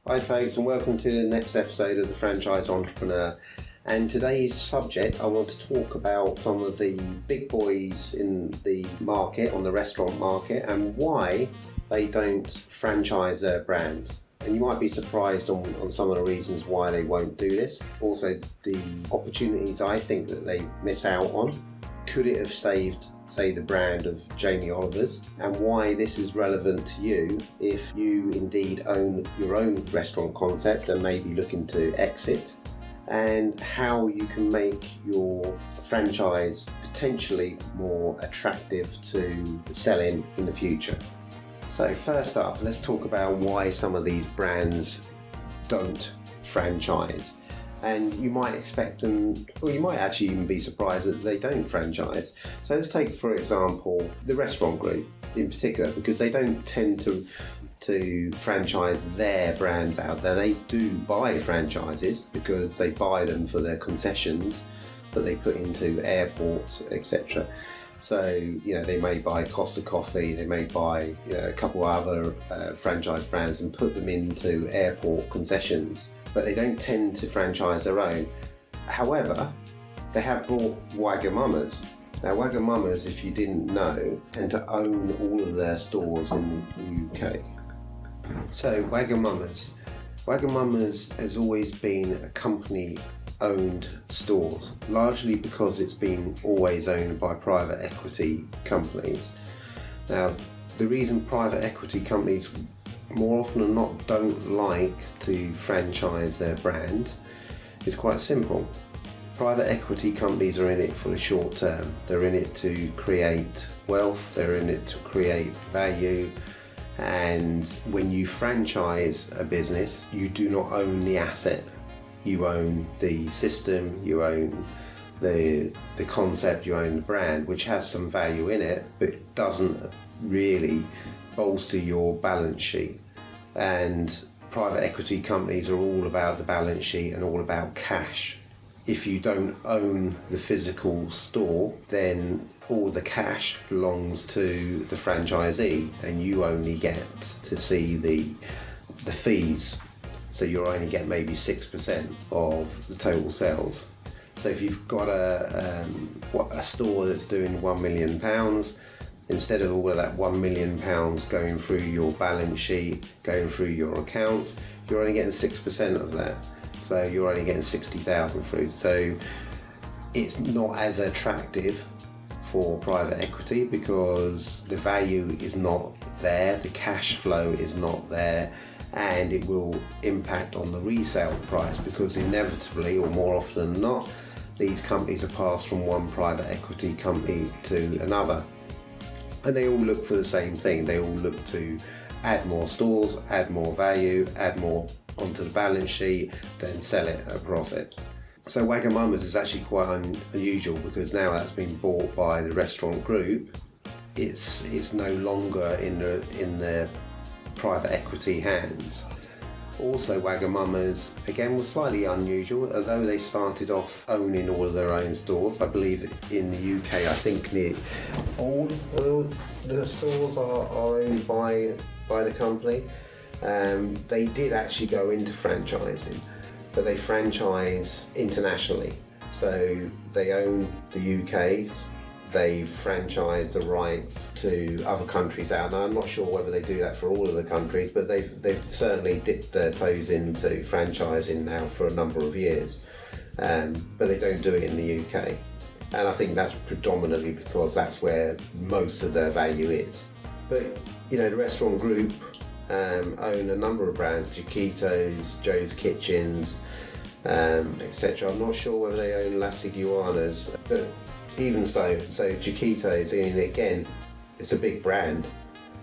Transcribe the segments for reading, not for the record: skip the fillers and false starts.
Hi folks, and welcome to the next episode of The Franchise Entrepreneur. And today's subject, I want to talk about some of the big boys in the market, on the restaurant market, and why they don't franchise their brands. And you might be surprised on some of the reasons why they won't do this. Also, the opportunities I think that they miss out on. Could it have saved, say, the brand of Jamie Oliver's, and why this is relevant to you if you indeed own your own restaurant concept and maybe looking to exit, and how you can make your franchise potentially more attractive to selling in the future. So first up, let's talk about why some of these brands don't franchise. And you might expect them, or you might actually even be surprised that they don't franchise. So let's take, for example, the restaurant group in particular, because they don't tend to franchise their brands out there. They do buy franchises because they buy them for their concessions that they put into airports, etc. So, they may buy Costa Coffee, they may buy, a couple of other franchise brands and put them into airport concessions, but they don't tend to franchise their own. However, they have brought Wagamamas. Now, Wagamamas, if you didn't know, tend to own all of their stores in the UK. So, Wagamamas has always been a company-owned stores, largely because it's been always owned by private equity companies. Now, the reason private equity companies more often than not don't like to franchise their brand is quite simple. Private equity companies are in it for the short term. They're in it to create wealth, they're in it to create value, and when you franchise a business, you do not own the asset. You own the system, you own the concept, you own the brand, which has some value in it, but doesn't really bolster your balance sheet. And private equity companies are all about the balance sheet and all about cash. If you don't own the physical store, then all the cash belongs to the franchisee and you only get to see the fees. So you'll only get maybe 6% of the total sales. So if you've got a store that's doing £1 million, instead of all of that £1 million going through your balance sheet, going through your accounts, you're only getting 6% of that. So you're only getting 60,000 through. So it's not as attractive for private equity because the value is not there, the cash flow is not there, and it will impact on the resale price because inevitably, or more often than not, these companies are passed from one private equity company to another. And they all look for the same thing. They all look to add more stores, add more value, add more onto the balance sheet, then sell it at a profit. So Wagamama's is actually quite unusual because now that's been bought by the restaurant group. It's no longer in the private equity hands. Also, Wagamama's, again, was slightly unusual, although they started off owning all of their own stores. I believe in the UK, I think all the stores are owned by the company. They did actually go into franchising, but they franchise internationally. So they own the UK, they franchise the rights to other countries out. Now, I'm not sure whether they do that for all of the countries, but they've certainly dipped their toes into franchising now for a number of years. But they don't do it in the UK. And I think that's predominantly because that's where most of their value is. But, the restaurant group own a number of brands, Chiquitos, Joe's Kitchens, etc. I'm not sure whether they own Las Iguanas, but even so Chiquitos, again, it's a big brand.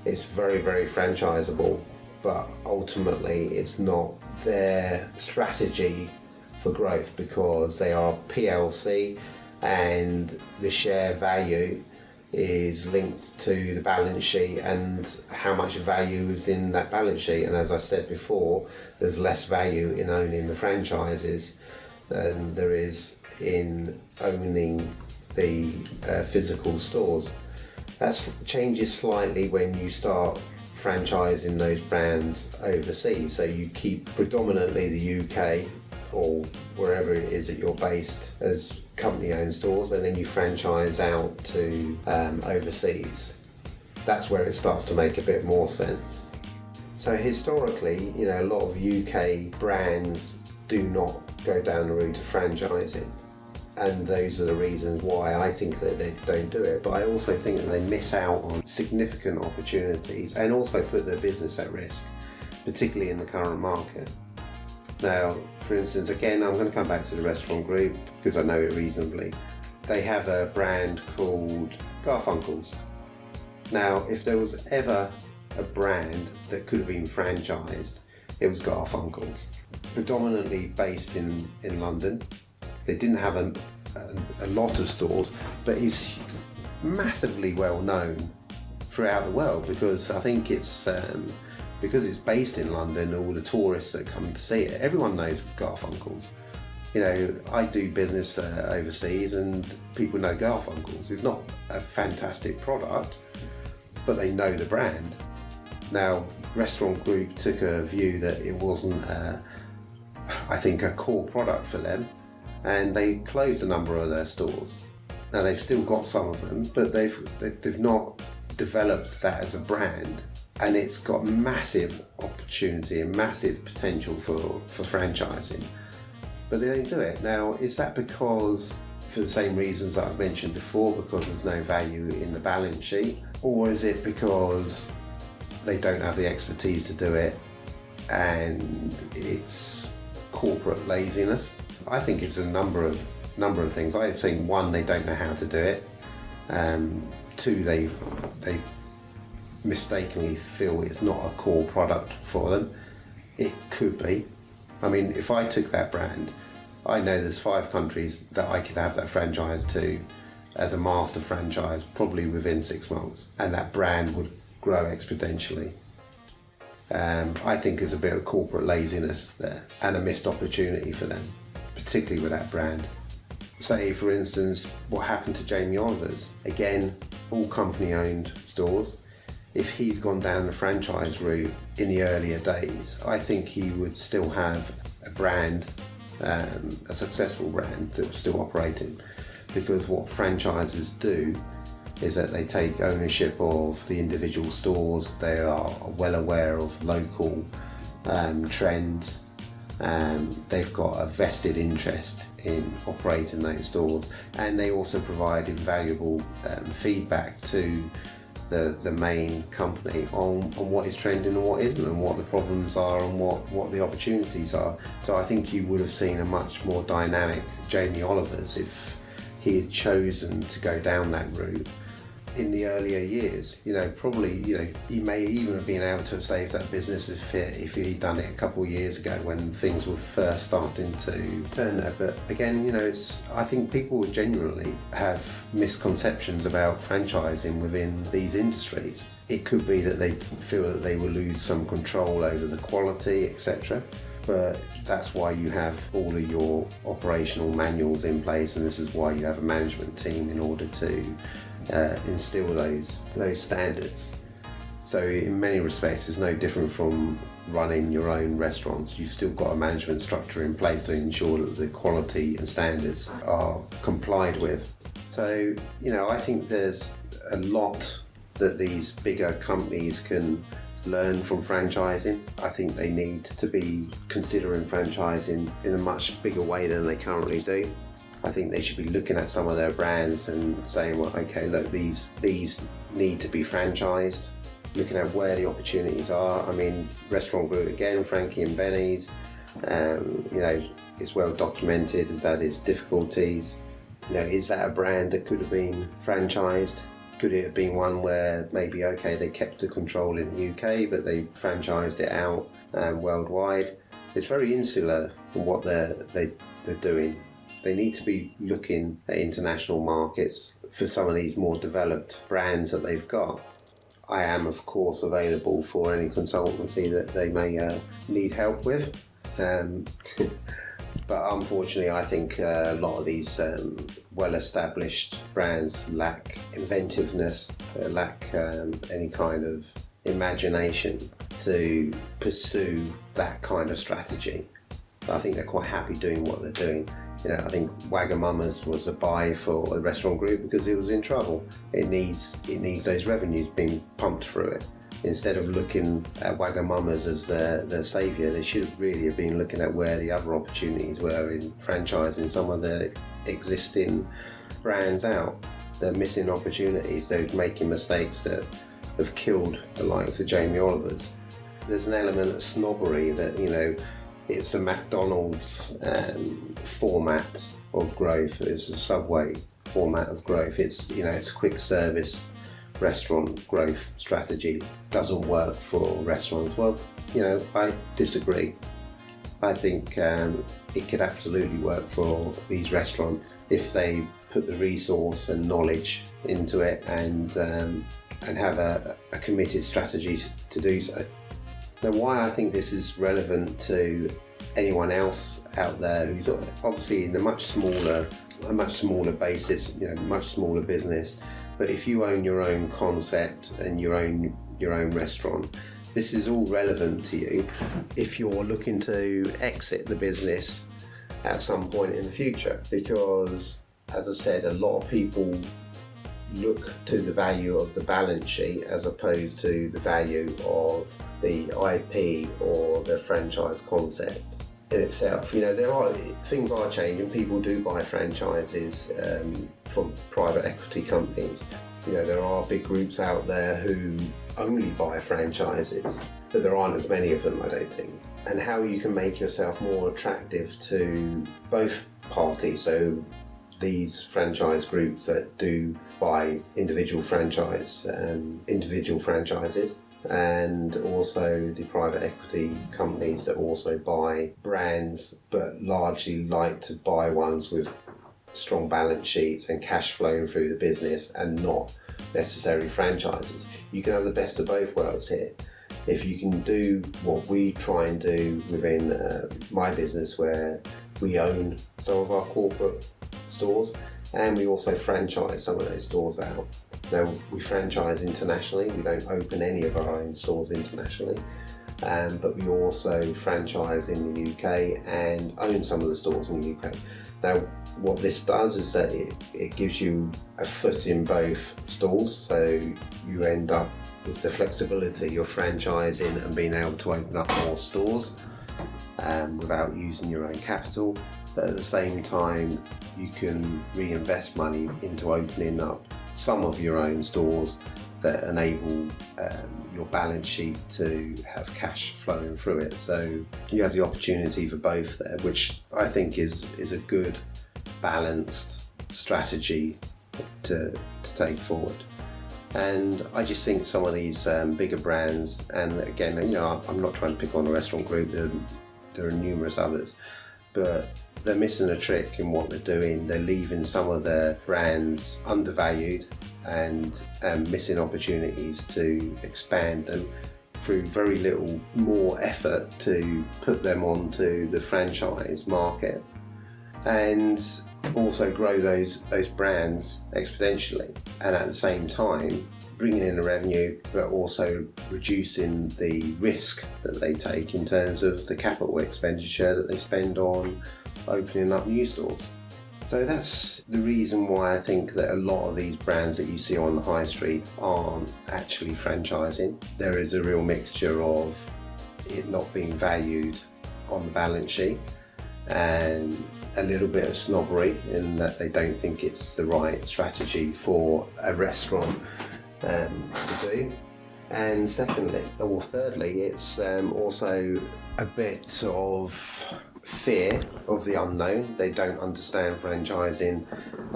It's very, very franchisable, but ultimately it's not their strategy for growth because they are PLC and the share value is linked to the balance sheet and how much value is in that balance sheet. And as I said before, there's less value in owning the franchises than there is in owning the physical stores. That changes slightly when you start franchising those brands overseas. So you keep predominantly the UK or wherever it is that you're based as company-owned stores, and then you franchise out to overseas. That's where it starts to make a bit more sense. So historically, a lot of UK brands do not go down the route of franchising, and those are the reasons why I think that they don't do it. But I also think that they miss out on significant opportunities and also put their business at risk, particularly in the current market. Now, for instance, again, I'm going to come back to the restaurant group because I know it reasonably. They have a brand called Garfunkles. Now, if there was ever a brand that could have been franchised, it was Garfunkles. Predominantly based in London. They didn't have a lot of stores, but it's massively well known throughout the world because I think it's because it's based in London. All the tourists that come to see it, everyone knows Garfunkles. I do business overseas, and people know Garfunkles. It's not a fantastic product, but they know the brand. Now, Restaurant Group took a view that it wasn't, I think, a core product for them, and they closed a number of their stores. Now, they've still got some of them, but they've not developed that as a brand, and it's got massive opportunity and massive potential for franchising, but they don't do it. Now, is that because, for the same reasons that I've mentioned before, because there's no value in the balance sheet, or is it because they don't have the expertise to do it and it's corporate laziness? I think it's a number of things. I think, one, they don't know how to do it. Two, they mistakenly feel it's not a core product for them. It could be. I mean, if I took that brand, I know there's 5 countries that I could have that franchise to as a master franchise probably within 6 months, and that brand would grow exponentially. I think there's a bit of corporate laziness there and a missed opportunity for them, particularly with that brand. Say, for instance, what happened to Jamie Oliver's. Again, all company-owned stores. If he'd gone down the franchise route in the earlier days, I think he would still have a brand, a successful brand that was still operating. Because what franchisers do is that they take ownership of the individual stores. They are well aware of local trends. They've got a vested interest in operating those stores, and they also provide invaluable feedback to the main company on what is trending and what isn't, and what the problems are and what the opportunities are. So I think you would have seen a much more dynamic Jamie Oliver's if he had chosen to go down that route in the earlier years. Probably, he may even have been able to have saved that business if he'd done it a couple of years ago when things were first starting to turn there. But again, I think people genuinely have misconceptions about franchising within these industries. It could be that they feel that they will lose some control over the quality, etc. But that's why you have all of your operational manuals in place, and this is why you have a management team in order to instill those standards. So in many respects, it's no different from running your own restaurants. You've still got a management structure in place to ensure that the quality and standards are complied with. So, I think there's a lot that these bigger companies can learn from franchising. I think they need to be considering franchising in a much bigger way than they currently do. I think they should be looking at some of their brands and saying, well, okay, look, these need to be franchised, looking at where the opportunities are. I mean, Restaurant Group again, Frankie and Benny's, it's well documented as that its difficulties. Is that a brand that could have been franchised? Could it have been one where maybe, okay, they kept the control in the UK, but they franchised it out worldwide? It's very insular in what they're doing. They need to be looking at international markets for some of these more developed brands that they've got. I am, of course, available for any consultancy that they may need help with. But unfortunately, I think a lot of these well-established brands lack inventiveness, lack any kind of imagination to pursue that kind of strategy. I think they're quite happy doing what they're doing. I think Wagamama's was a buy for the restaurant group because it was in trouble. It needs those revenues being pumped through it. Instead of looking at Wagamama's as their saviour, they should really have been looking at where the other opportunities were in franchising some of the existing brands out. They're missing opportunities. They're making mistakes that have killed the likes of Jamie Oliver's. There's an element of snobbery that, it's a McDonald's format of growth. It's a Subway format of growth. It's a quick service restaurant growth strategy. Doesn't work for restaurants. Well, I disagree. I think it could absolutely work for these restaurants if they put the resource and knowledge into it and have a committed strategy to do so. Now, why I think this is relevant to anyone else out there who's obviously in a much smaller basis, much smaller business, but if you own your own concept and your own restaurant, this is all relevant to you if you're looking to exit the business at some point in the future. Because, as I said, a lot of people look to the value of the balance sheet as opposed to the value of the IP or the franchise concept in itself. Things are changing. People do buy franchises from private equity companies. There are big groups out there who only buy franchises, but there aren't as many of them, I don't think. And how you can make yourself more attractive to both parties, so these franchise groups that do buy individual franchises, and also the private equity companies that also buy brands but largely like to buy ones with strong balance sheets and cash flowing through the business and not necessarily franchises. You can have the best of both worlds here. If you can do what we try and do within my business, where we own some of our corporate stores and we also franchise some of those stores out. Now, we franchise internationally. We don't open any of our own stores internationally, but we also franchise in the UK and own some of the stores in the UK. Now, what this does is that it gives you a foot in both stores, so you end up with the flexibility of franchising and being able to open up more stores without using your own capital. But at the same time, you can reinvest money into opening up some of your own stores that enable your balance sheet to have cash flowing through it. So you have the opportunity for both there, which I think is a good balanced strategy to take forward. And I just think some of these bigger brands, and again, I'm not trying to pick on a restaurant group, there are numerous others, but they're missing a trick in what they're doing. They're leaving some of their brands undervalued and missing opportunities to expand them through very little more effort to put them onto the franchise market and also grow those brands exponentially, and at the same time bringing in the revenue but also reducing the risk that they take in terms of the capital expenditure that they spend on opening up new stores. So that's the reason why I think that a lot of these brands that you see on the high street aren't actually franchising. There is a real mixture of it not being valued on the balance sheet and a little bit of snobbery in that they don't think it's the right strategy for a restaurant to do. And thirdly, it's also a bit of fear of the unknown. They don't understand franchising,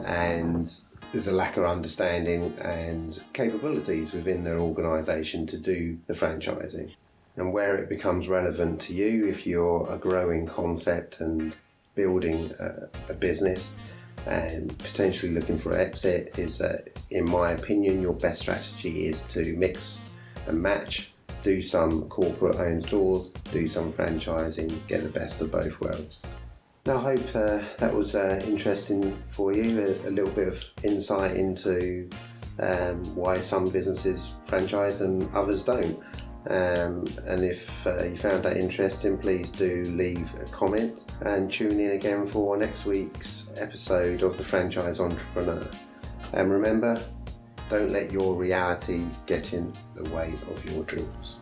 and there's a lack of understanding and capabilities within their organisation to do the franchising. And where it becomes relevant to you, if you're a growing concept and building a business and potentially looking for exit, is that, in my opinion, your best strategy is to mix and match. Do some corporate owned stores, do some franchising, get the best of both worlds. Now, I hope that was interesting for you, a little bit of insight into why some businesses franchise and others don't. And if you found that interesting, please do leave a comment and tune in again for next week's episode of The Franchise Entrepreneur. And remember, don't let your reality get in the way of your dreams.